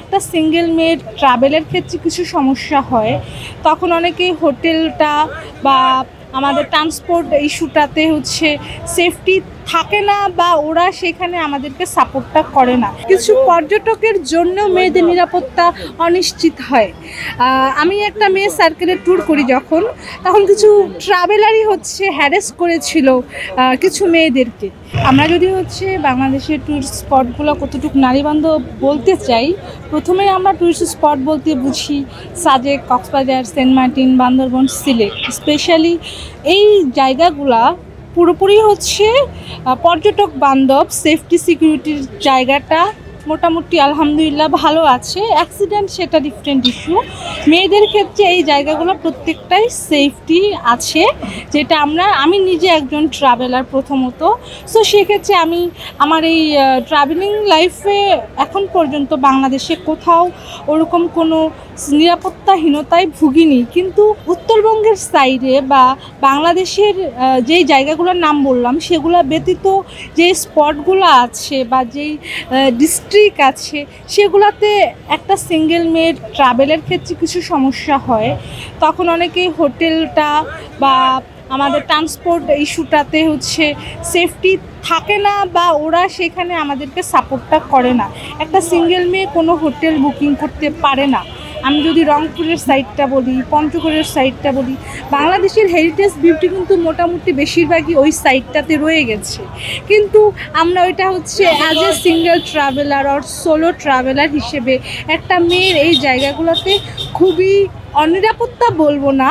একটা সিঙ্গেল মেয়ের ট্রাভেলের ক্ষেত্রে কিছু সমস্যা হয়, তখন অনেকেই হোটেলটা বা আমাদের ট্রান্সপোর্ট ইস্যুটাতে সেফটি থাকে না বা ওরা সেখানে আমাদেরকে সাপোর্টটা করে না। কিছু পর্যটকের জন্য মেয়েদের নিরাপত্তা অনিশ্চিত হয়। আমি একটা মেয়ে সার্কেলের ট্যুর করি তখন কিছু ট্রাভেলারই হ্যারাস করেছিল কিছু মেয়েদেরকে। আমরা যদি বাংলাদেশের ট্যুরিস্ট স্পটগুলো কতটুকু নারীবান্ধব বলতে চাই, প্রথমেই আমরা ট্যুরিস্ট স্পট বলতে বুঝি Sajek, Cox's Bazar, saint Martin, Bandarban, Sylhet. Specially এই জায়গাগুলা পুরোপুরি পর্যটক বান্ধব। সেফটি সিকিউরিটির জায়গাটা মোটামুটি আলহামদুলিল্লাহ ভালো আছে। অ্যাক্সিডেন্ট সেটা ডিফারেন্ট ইস্যু। মেয়েদের ক্ষেত্রে এই জায়গাগুলো প্রত্যেকটাই সেফটি আছে, যেটা আমি নিজে একজন ট্রাভেলার প্রথমত। সো সেক্ষেত্রে আমি আমার এই ট্রাভেলিং লাইফে এখন পর্যন্ত বাংলাদেশে কোথাও ওরকম কোনো নিরাপত্তাহীনতায় ভুগিনি। কিন্তু উত্তরবঙ্গের সাইডে বা বাংলাদেশের যেই জায়গাগুলোর নাম বললাম সেগুলো ব্যতীত যে স্পটগুলো আছে বা যেই ডিস্ট্রিক্ট আছে সেগুলোতে একটা সিঙ্গেল মেয়ের ট্রাভেলের ক্ষেত্রে কিছু সমস্যা হয়, তখন অনেকেই হোটেলটা বা আমাদের ট্রান্সপোর্ট ইস্যুটাতে সেফটি থাকে না বা ওরা সেখানে আমাদেরকে সাপোর্টটা করে না। একটা সিঙ্গেল মেয়ে কোনো হোটেল বুকিং করতে পারে না। আমি যদি রংপুরের সাইডটা বলি, পঞ্চগড়ের সাইডটা বলি, বাংলাদেশের হেরিটেজ বিউটি কিন্তু মোটামুটি বেশিরভাগই ওই সাইডটাতে রয়ে গেছে। কিন্তু আমরা ওইটা অ্যাজ এ সিঙ্গেল ট্রাভেলার আর সোলো ট্রাভেলার হিসেবে একটা মেয়ের এই জায়গাগুলোতে খুবই অনিরাপত্তা বলবো না,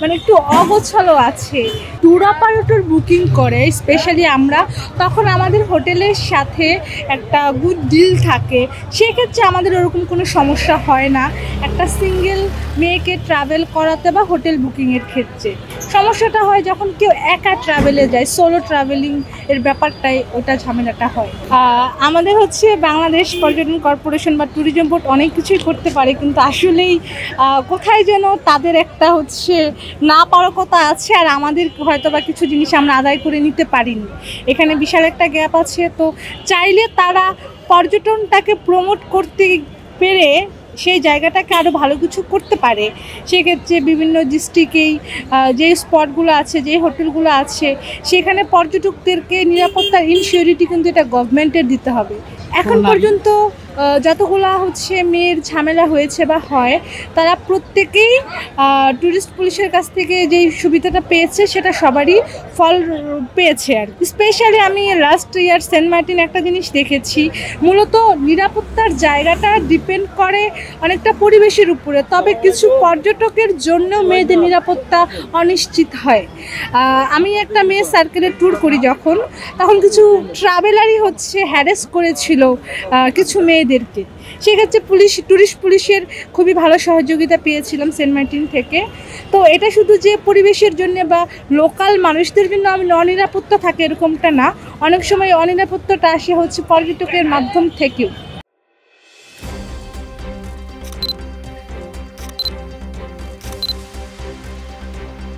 মানে একটু অগোছালো আছে। ট্যুর অপারেটর বুকিং করে স্পেশালি আমরা, তখন আমাদের হোটেলের সাথে একটা গুড ডিল থাকে। সেক্ষেত্রে আমাদের ওরকম কোনো সমস্যা হয় না একটা সিঙ্গেল মেয়েকে ট্রাভেল করাতে বা হোটেল বুকিংয়ের ক্ষেত্রে। সমস্যাটা হয় যখন কেউ একা ট্রাভেলে যায়, সোলো ট্রাভেলিং এর ব্যাপারটাই ওটা ঝামেলাটা হয়। আমাদের বাংলাদেশ পর্যটন কর্পোরেশন বা ট্যুরিজম বোর্ড অনেক কিছুই করতে পারে, কিন্তু আসলেই কোথায় যেন তাদের একটা নাপারকতা আছে, আর আমাদের হয়তো বা কিছু জিনিস আমরা আদায় করে নিতে পারিনি। এখানে বিশাল একটা গ্যাপ আছে। তো চাইলে তারা পর্যটনটাকে প্রমোট করতে পেরে সেই জায়গাটাকে আরও ভালো কিছু করতে পারে। সেক্ষেত্রে বিভিন্ন ডিস্ট্রিক্টেই যে স্পটগুলো আছে, যে হোটেলগুলো আছে, সেখানে পর্যটকদেরকে নিরাপত্তার ইনসিওরিটি কিন্তু এটা গভর্নমেন্টের দিতে হবে। এখন পর্যন্ত যতগুলা মেয়ের ঝামেলা হয়েছে বা হয়, তারা প্রত্যেকেই ট্যুরিস্ট পুলিশের কাছ থেকে যেই সুবিধাটা পেয়েছে সেটা সবারই ফল পেয়েছে। আর স্পেশালি আমি লাস্ট ইয়ার সেন্ট মার্টিন একটা জিনিস দেখেছি, মূলত নিরাপত্তার জায়গাটা ডিপেন্ড করে অনেকটা পরিবেশের উপরে, তবে কিছু পর্যটকের জন্য মেয়েদের নিরাপত্তা অনিশ্চিত হয়। আমি একটা মেয়ে সার্কেলের ট্যুর করি তখন কিছু ট্রাভেলারই হ্যারাস করেছিল কিছু মেয়েদেরকে। সেক্ষেত্রে ট্যুরিস্ট পুলিশের খুবই ভালো সহযোগিতা পেয়েছিলাম সেন্ট মার্টিন থেকে। তো এটা শুধু যে পরিবেশের জন্য বা লোকাল মানুষদের জন্য অনিরাপত্তা থাকে এরকমটা না, অনেক সময় অনিরাপত্তাটা আসে পর্যটকের মাধ্যম থেকেও।